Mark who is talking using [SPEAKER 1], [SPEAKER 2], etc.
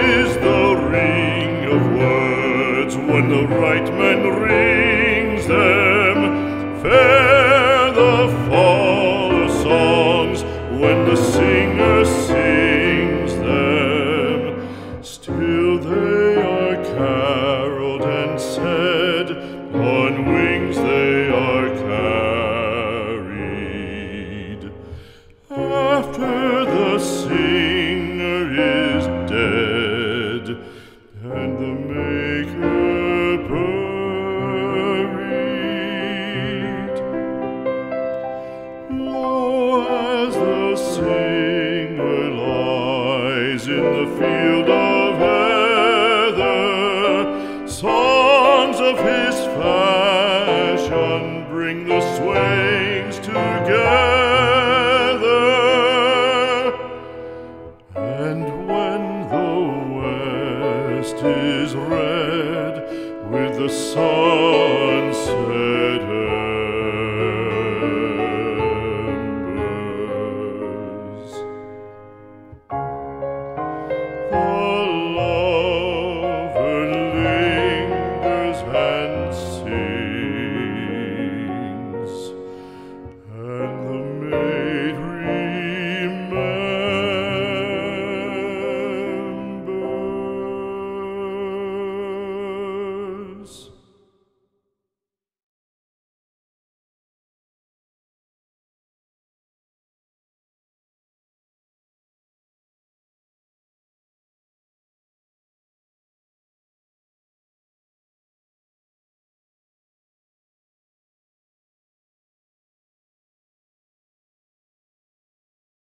[SPEAKER 1] is the ring of words when the right man rings them. Fair the fall of songs when the singer sings them. Still they are caroled and said, on wings they are carried. After the singer is dead and the maker buried, lo, as the singer lies in the field of heather, songs of his